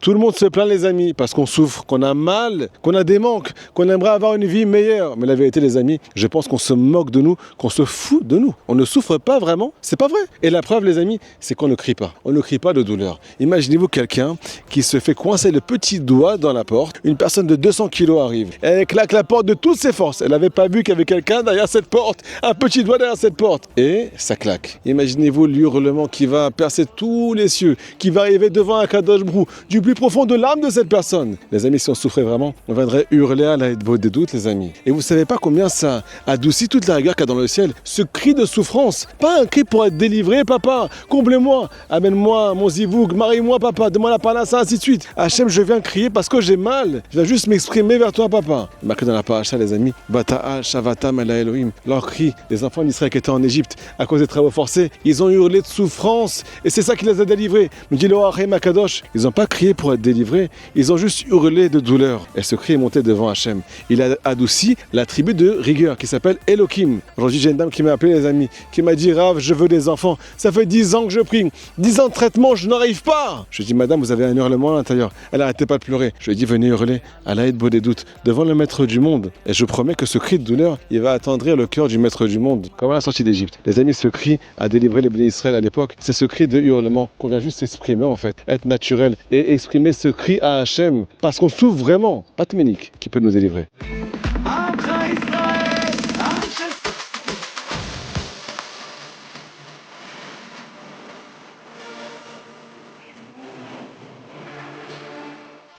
Tout le monde se plaint les amis parce qu'on souffre, qu'on a mal, qu'on a des manques, qu'on aimerait avoir une vie meilleure. Mais la vérité les amis, je pense qu'on se moque de nous, qu'on se fout de nous. On ne souffre pas vraiment, c'est pas vrai. Et la preuve les amis, c'est qu'on ne crie pas. On ne crie pas de douleur. Imaginez-vous quelqu'un qui se fait coincer le petit doigt dans la porte. Une personne de 200 kilos arrive. Elle claque la porte de toutes ses forces. Elle n'avait pas vu qu'il y avait quelqu'un derrière cette porte, un petit doigt derrière cette porte. Et ça claque. Imaginez-vous l'hurlement qui va percer tous les cieux, qui va arriver devant un Kadosh Brou, du plus profond de l'âme de cette personne. Les amis, si on souffrait vraiment, on viendrait hurler à la des doutes, les amis. Et vous savez pas combien ça adoucit toute la rigueur qu'il y a dans le ciel. Ce cri de souffrance, pas un cri pour être délivré, papa, comble-moi, amène-moi mon zivouk, marie-moi, papa, demande la parnassa, ainsi de suite. Hachem, je viens crier parce que j'ai mal. Je viens juste m'exprimer vers toi, papa. Marqué dans la paracha, les amis, Bata'a, Shavatam, El Elohim. Leur cri, les enfants d'Israël qui étaient en Égypte à cause des travaux forcés, ils ont hurlé de souffrance et c'est ça qui les a délivrés. Nous dit le Hachem Akadosh, ils n'ont pas crié pour être délivrés, ils ont juste hurlé de douleur. Et ce cri est monté devant Hachem. Il a adouci la tribu de rigueur qui s'appelle Elohim. Aujourd'hui, j'ai une dame qui m'a appelé, les amis, qui m'a dit Rav, je veux des enfants. Ça fait 10 ans que je prie, 10 ans de traitement, je n'arrive pas. Je lui ai dit madame, vous avez un hurlement à l'intérieur. Elle n'arrêtait pas de pleurer. Je lui ai dit venez hurler à l'aide des doutes devant le maître du monde. Et je promets que ce cri de douleur, il va attendrir le cœur du maître du monde. Comme à la sortie d'Égypte. Les amis, ce cri a délivré les bénis d'Israël à l'époque. C'est ce cri de hurlement qu'on vient juste exprimer en fait, être naturel et exprimer ce cri à Hachem parce qu'on souffre vraiment. Pas de ménique qui peut nous délivrer.